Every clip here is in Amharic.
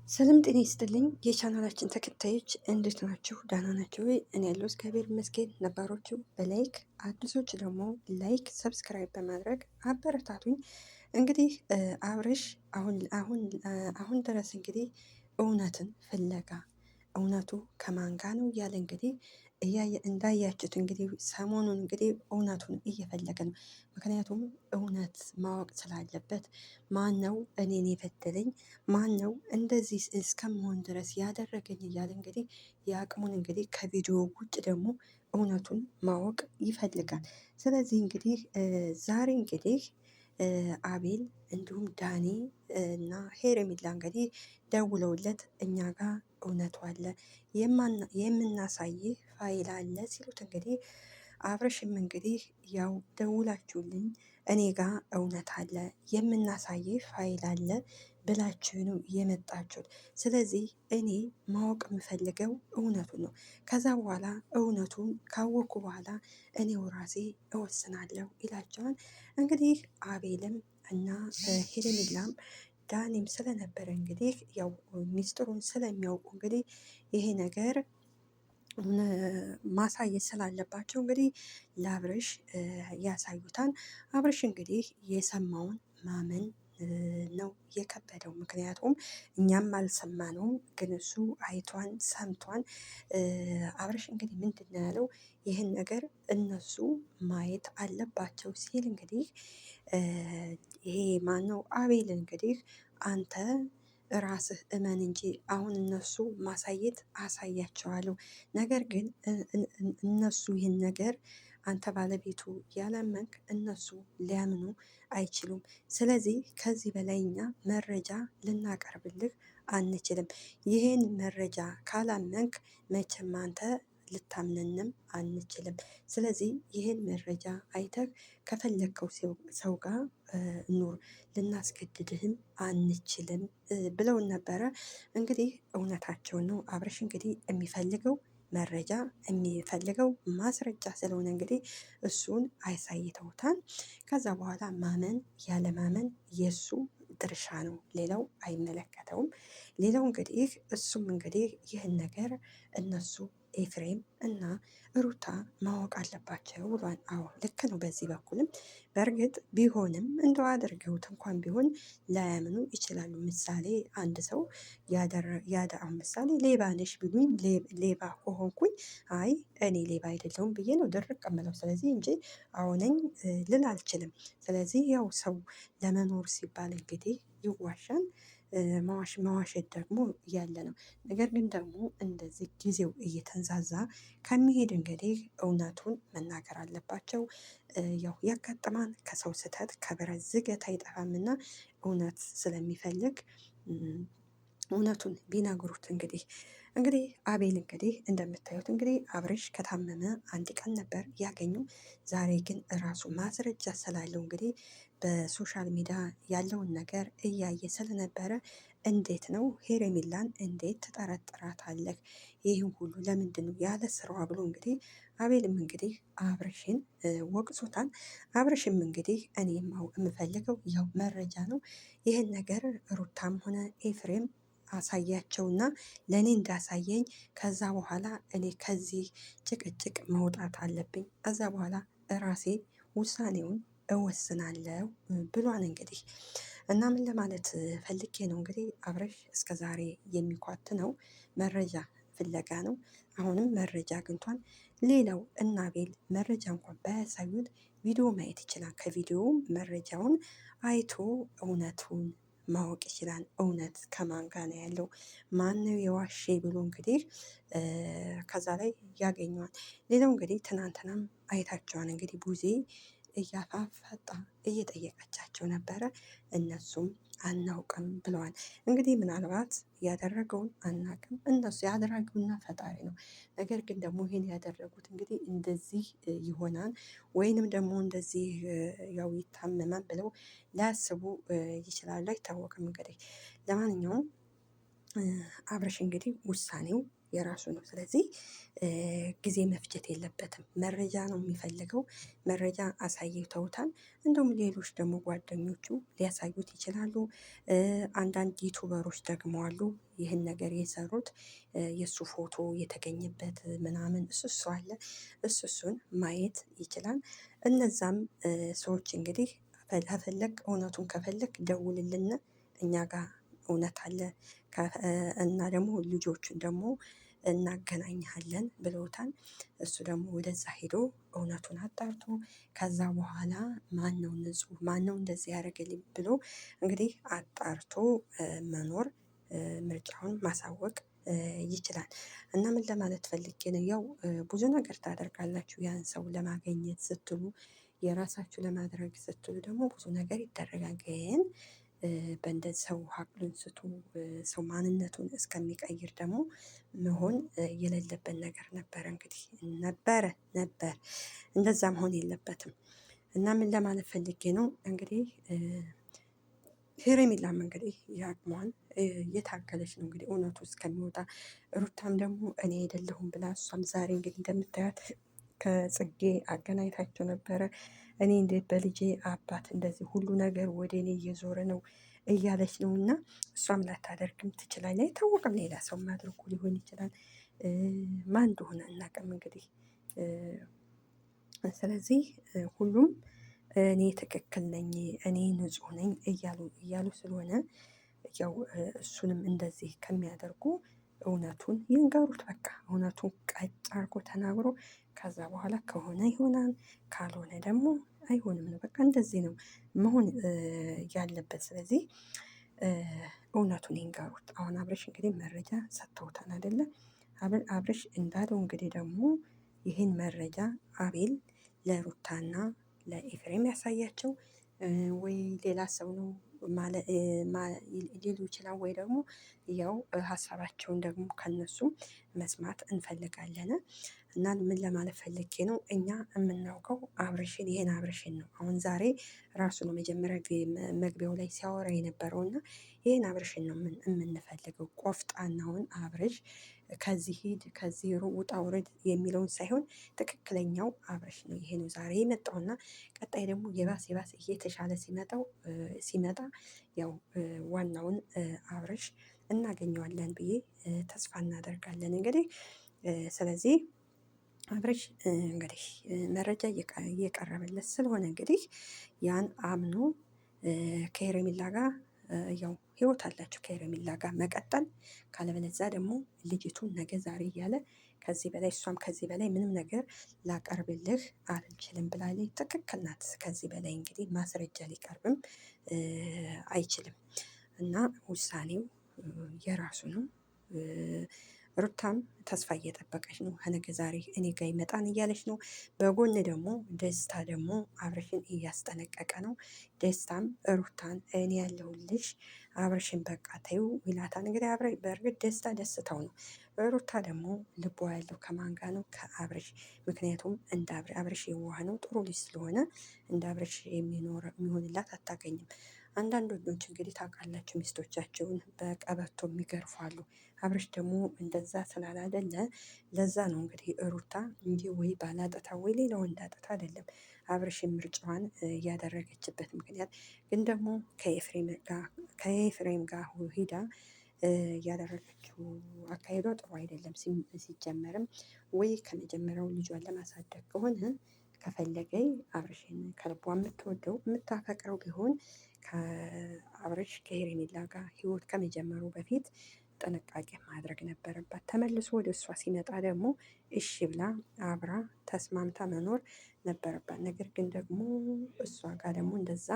ሰላም ጤና ይስጥልኝ የቻናላችን ተከታዮች እንዴት ናችሁ? ደህና ናችሁ ወይ? እኔ ያለው እግዚአብሔር ይመስገን። ነባሮቹ በላይክ አዲሶች ደግሞ ላይክ ሰብስክራይብ በማድረግ አበረታቱኝ። እንግዲህ አብርሽ አሁን ድረስ እንግዲህ እውነትን ፍለጋ እውነቱ ከማን ጋ ነው እያለ እንግዲህ እንዳያችሁት እንግዲህ ሰሞኑን እንግዲህ እውነቱን እየፈለገ ነው። ምክንያቱም እውነት ማወቅ ስላለበት ማን ነው እኔን የበደለኝ፣ ማን ነው እንደዚህ እስከመሆን ድረስ ያደረገኝ እያለ እንግዲህ የአቅሙን እንግዲህ ከቪዲዮ ውጭ ደግሞ እውነቱን ማወቅ ይፈልጋል። ስለዚህ እንግዲህ ዛሬ እንግዲህ አቤል እንዲሁም ዳኒ እና ሄርሜላ እንግዲህ ደውለውለት እኛ ጋር እውነቱ አለ የምናሳይህ ፋይል አለ ሲሉት እንግዲህ አብርሽም እንግዲህ ያው ደውላችሁልኝ እኔ ጋር እውነት አለ የምናሳይህ ፋይል አለ ብላችሁ ነው የመጣችሁት። ስለዚህ እኔ ማወቅ የምፈልገው እውነቱን ነው። ከዛ በኋላ እውነቱን ካወቅኩ በኋላ እኔው ራሴ እወስናለሁ ይላቸዋል። እንግዲህ አቤልም እና ሄርሜላም ዳኒም ስለነበረ እንግዲህ ያው ሚስጥሩን ስለሚያውቁ እንግዲህ ይሄ ነገር ማሳየት ስላለባቸው እንግዲህ ለአብርሽ ያሳዩታል። አብርሽ እንግዲህ የሰማውን ማመን ነው የከበደው። ምክንያቱም እኛም አልሰማነውም፣ ግን እሱ አይቷን ሰምቷን። አብርሽ እንግዲህ ምንድን ነው ያለው? ይህን ነገር እነሱ ማየት አለባቸው ሲል እንግዲህ ይሄ ማነው አቤል እንግዲህ አንተ ራስህ እመን እንጂ አሁን እነሱ ማሳየት አሳያቸዋለሁ። ነገር ግን እነሱ ይህን ነገር አንተ ባለቤቱ ያላመንክ እነሱ ሊያምኑ አይችሉም። ስለዚህ ከዚህ በላይ እኛ መረጃ ልናቀርብልህ አንችልም። ይህን መረጃ ካላመንክ መቼም አንተ ልታምነንም አንችልም። ስለዚህ ይህን መረጃ አይተህ ከፈለግከው ሰው ጋር ኑር፣ ልናስገድድህም አንችልም ብለውን ነበረ። እንግዲህ እውነታቸውን ነው። አብርሽ እንግዲህ የሚፈልገው መረጃ የሚፈልገው ማስረጃ ስለሆነ እንግዲህ እሱን አሳይተውታል። ከዛ በኋላ ማመን ያለማመን የእሱ ድርሻ ነው፣ ሌላው አይመለከተውም። ሌላው እንግዲህ እሱም እንግዲህ ይህን ነገር እነሱ ኤፍሬም እና ሩታ ማወቅ አለባቸው ብሏል። አዎ ልክ ነው። በዚህ በኩልም በእርግጥ ቢሆንም እንደው አድርገውት እንኳን ቢሆን ላያምኑ ይችላሉ። ምሳሌ አንድ ሰው አሁን ምሳሌ ሌባ ነሽ ቢሉኝ ሌባ ከሆንኩኝ አይ እኔ ሌባ አይደለሁም ብዬ ነው ድርቅ እምለው። ስለዚህ እንጂ አዎ ነኝ ልል አልችልም። ስለዚህ ያው ሰው ለመኖር ሲባል እንግዲህ ይዋሻል። መዋሸት ደግሞ ያለ ነው። ነገር ግን ደግሞ እንደዚህ ጊዜው እየተንዛዛ ከሚሄድ እንግዲህ እውነቱን መናገር አለባቸው። ያው ያጋጥማል፣ ከሰው ስህተት ከብረት ዝገት አይጠፋምና እውነት ስለሚፈልግ እውነቱን ቢነግሩት እንግዲህ አቤል እንግዲህ እንደምታዩት እንግዲህ አብርሽ ከታመመ አንድ ቀን ነበር ያገኘው። ዛሬ ግን እራሱ ማስረጃ ስላለው እንግዲህ በሶሻል ሚዲያ ያለውን ነገር እያየ ስለነበረ እንዴት ነው ሄርሜላን እንዴት ትጠረጥራታለህ? ይህን ሁሉ ለምንድን ነው ያለ ስራዋ ብሎ እንግዲህ አቤልም እንግዲህ አብርሽን ወቅሶታል። አብርሽም እንግዲህ እኔ የምፈልገው ያው መረጃ ነው። ይህን ነገር ሩታም ሆነ ኤፍሬም አሳያቸውና ለእኔ እንዳሳየኝ ከዛ በኋላ እኔ ከዚህ ጭቅጭቅ መውጣት አለብኝ። ከዛ በኋላ እራሴ ውሳኔውን እወስናለሁ ብሏን እንግዲህ እና ምን ለማለት ፈልጌ ነው እንግዲህ አብርሽ እስከዛሬ የሚኳትነው መረጃ ፍለጋ ነው። አሁንም መረጃ አግኝቷል። ሌላው እና አቤል መረጃ እንኳን ባያሳዩት ቪዲዮ ማየት ይችላል። ከቪዲዮውም መረጃውን አይቶ እውነቱን ማወቅ ይችላል። እውነት ከማን ጋር ነው ያለው፣ ማነው የዋሼ ብሎ እንግዲህ ከዛ ላይ ያገኘዋል። ሌላው እንግዲህ ትናንትናም አይታቸዋን እንግዲህ ቡዜ እያፋፈጣ እየጠየቀቻቸው ነበረ። እነሱም አናውቅም ብለዋል። እንግዲህ ምናልባት ያደረገውን አናውቅም፣ እነሱ ያደረጉና ፈጣሪ ነው። ነገር ግን ደግሞ ይሄን ያደረጉት እንግዲህ እንደዚህ ይሆናል ወይንም ደግሞ እንደዚህ ያው ይታመማል ብለው ሊያስቡ ይችላሉ፣ አይታወቅም። እንግዲህ ለማንኛውም አብርሽ እንግዲህ ውሳኔው የራሱ ነው። ስለዚህ ጊዜ መፍጀት የለበትም። መረጃ ነው የሚፈልገው። መረጃ አሳይተውታል። እንዲሁም ሌሎች ደግሞ ጓደኞቹ ሊያሳዩት ይችላሉ። አንዳንድ ዩቱበሮች ደግሞ አሉ ይህን ነገር የሰሩት የእሱ ፎቶ የተገኘበት ምናምን እሱ አለ። እሱን ማየት ይችላል። እነዛም ሰዎች እንግዲህ ከፈለግ እውነቱን ከፈለግ ደውልልን እኛ ጋር እውነት አለ እና ደግሞ ልጆቹን ደግሞ እናገናኝሃለን ብለውታል። እሱ ደግሞ ወደዛ ሄዶ እውነቱን አጣርቶ ከዛ በኋላ ማነው ንጹህ ማነው እንደዚህ ያደረገልኝ ብሎ እንግዲህ አጣርቶ መኖር ምርጫውን ማሳወቅ ይችላል። እና ምን ለማለት ፈልጌ ነው፣ ያው ብዙ ነገር ታደርጋላችሁ ያን ሰው ለማግኘት ስትሉ፣ የራሳችሁ ለማድረግ ስትሉ ደግሞ ብዙ ነገር ይደረጋል። ግን በእንደዚህ ሰው ሀቅሉን ስቶ ሰው ማንነቱን እስከሚቀይር ደግሞ መሆን የሌለበት ነገር ነበረ። እንግዲህ ነበር እንደዛ መሆን የለበትም። እና ምን ለማለት ፈልጌ ነው እንግዲህ ሄርሜላም እንግዲህ የአቅሟን እየታገለች ነው እንግዲህ እውነቱ እስከሚወጣ። ሩታም ደግሞ እኔ አይደለሁም ብላ እሷም ዛሬ እንግዲህ እንደምታያት ከጽጌ አገናኝታቸው ነበረ። እኔ እንዴት በልጄ አባት እንደዚህ ሁሉ ነገር ወደ እኔ እየዞረ ነው እያለች ነው። እና እሷም ላታደርግም ትችላለች፣ አይታወቅም። ሌላ ሰው አድርጎ ሊሆን ይችላል። ማን እንደሆነ አናውቅም እንግዲህ። ስለዚህ ሁሉም እኔ ትክክል ነኝ፣ እኔ ንጹህ ነኝ እያሉ ስለሆነ ያው እሱንም እንደዚህ ከሚያደርጉ እውነቱን ይንገሩት። በቃ እውነቱን ቀጭ አርጎ ተናግሮ ከዛ በኋላ ከሆነ ይሆናል፣ ካልሆነ ደግሞ አይሆንም ነው። በቃ እንደዚህ ነው መሆን ያለበት። ስለዚህ እውነቱን ይንገሩት። አሁን አብረሽ እንግዲህ መረጃ ሰጥተውታል አይደለ? አብረሽ እንዳለው እንግዲህ ደግሞ ይህን መረጃ አቤል ለሩታና ለኤፍሬም ያሳያቸው ወይ ሌላ ሰው ነው ሊሉ ይችላል። ወይ ደግሞ ያው ሀሳባቸውን ደግሞ ከነሱም መስማት እንፈልጋለን። እና ምን ለማለት ፈልጌ ነው፣ እኛ የምናውቀው አብርሽን ይሄን አብርሽን ነው። አሁን ዛሬ ራሱ ነው መጀመሪያ መግቢያው ላይ ሲያወራ የነበረው እና ይሄን አብርሽን ነው የምንፈልገው። ቆፍጣናውን አብርሽ፣ ከዚህ ሂድ ከዚህ ውጣ ውረድ የሚለውን ሳይሆን ትክክለኛው አብርሽ ነው። ይሄ ነው ዛሬ የመጣውና ቀጣይ ደግሞ የባስ እየተሻለ ሲመጣ ያው ዋናውን አብርሽ እናገኘዋለን ብዬ ተስፋ እናደርጋለን። እንግዲህ ስለዚህ አብርሽ እንግዲህ መረጃ እየቀረበለት ስለሆነ እንግዲህ ያን አምኖ ከሄርሜላ ጋር ያው ህይወት አላቸው ከሄርሜላ ጋር መቀጠል፣ ካለበለዚያ ደግሞ ልጅቱን ነገ ዛሬ እያለ ከዚህ በላይ እሷም ከዚህ በላይ ምንም ነገር ላቀርብልህ አልችልም ብላለች። ትክክል ናት። ከዚህ በላይ እንግዲህ ማስረጃ ሊቀርብም አይችልም እና ውሳኔው የራሱ ነው። ሩታም ተስፋ እየጠበቀች ነው። ከነገ ዛሬ እኔ ጋር ይመጣን እያለች ነው። በጎን ደግሞ ደስታ ደግሞ አብርሽን እያስጠነቀቀ ነው። ደስታም ሩታን እኔ ያለሁልሽ አብርሽን በቃ ተይው ይላታል። እንግዲህ በእርግጥ ደስታ ደስታው ነው። ሩታ ደግሞ ልቧ ያለው ከማን ጋር ነው? ከአብርሽ። ምክንያቱም እንደ አብርሽ የዋህ ነው፣ ጥሩ ልጅ ስለሆነ እንደ አብርሽ የሚሆንላት አታገኝም። አንዳንድ ወንዶች እንግዲህ ታውቃላችሁ ሚስቶቻቸውን በቀበቶ የሚገርፉ አሉ። አብርሽ ደግሞ እንደዛ ስላላደለ ለዛ ነው እንግዲህ ሩታ እንጂ ወይ ባላጠታ ወይ ሌላ ወንድ አጠታ አይደለም አብርሽን ምርጫዋን ያደረገችበት ምክንያት። ግን ደግሞ ከኤፍሬም ጋር ሂዳ ያደረገችው አካሄዷ ጥሩ አይደለም። ሲጀመርም ወይ ከመጀመሪያው ልጇን ለማሳደግ ከሆነ ከፈለገኝ አብርሽን ከልቧ የምትወደው የምታፈቅረው ቢሆን ከአብርሽ ከሄርሜላ ጋር ህይወት ከመጀመሩ በፊት ጥንቃቄ ማድረግ ነበረባት። ተመልሶ ወደ እሷ ሲመጣ ደግሞ እሺ ብላ አብራ ተስማምታ መኖር ነበረባት። ነገር ግን ደግሞ እሷ ጋር ደግሞ እንደዛ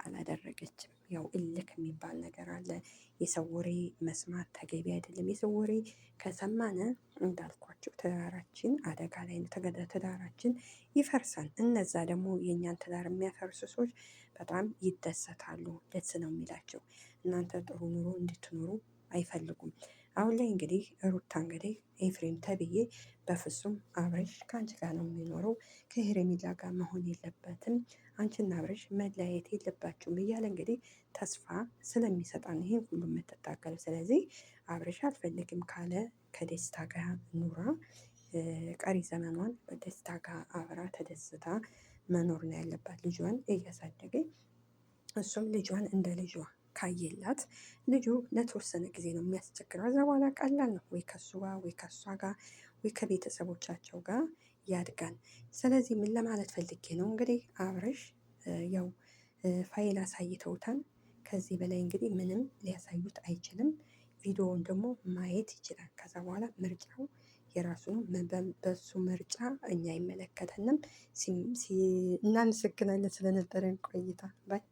አላደረገችም። ያው እልክ የሚባል ነገር አለ። የሰው ወሬ መስማት ተገቢ አይደለም። የሰው ወሬ ከሰማነ እንዳልኳቸው ትዳራችን አደጋ ላይ ነው። ትዳራችን ይፈርሳል። እነዛ ደግሞ የእኛን ትዳር የሚያፈርሱ ሰዎች በጣም ይደሰታሉ። ደስ ነው የሚላቸው። እናንተ ጥሩ ኑሮ እንድትኖሩ አይፈልጉም። አሁን ላይ እንግዲህ ሩታ እንግዲህ ኤፍሬም ተብዬ በፍጹም አብርሽ ከአንቺ ጋር ነው የሚኖረው ከሄርሜላ ጋር መሆን የለበትም አንቺና አብርሽ መለያየት የለባችሁም እያለ እንግዲህ ተስፋ ስለሚሰጣን ይሄን ሁሉ የምትታገለው። ስለዚህ አብርሽ አልፈልግም ካለ ከደስታ ጋር ኑራ ቀሪ ዘመኗን በደስታ ጋር አብራ ተደስታ መኖር ነው ያለባት፣ ልጇን እያሳደገኝ እሱም ልጇን እንደ ልጇ ካየላት ልጁ ለተወሰነ ጊዜ ነው የሚያስቸግረው። ከዛ በኋላ ቀላል ነው፣ ወይ ከሱ ጋር ወይ ከሷ ጋር ወይ ከቤተሰቦቻቸው ጋር ያድጋል። ስለዚህ ምን ለማለት ፈልጌ ነው እንግዲህ አብርሽ ያው ፋይል አሳይተውታል። ከዚህ በላይ እንግዲህ ምንም ሊያሳዩት አይችልም። ቪዲዮውን ደግሞ ማየት ይችላል። ከዛ በኋላ ምርጫው የራሱ ነው። በሱ ምርጫ እኛ አይመለከተንም። እናመሰግናለን ስለነበረን ቆይታ ባይ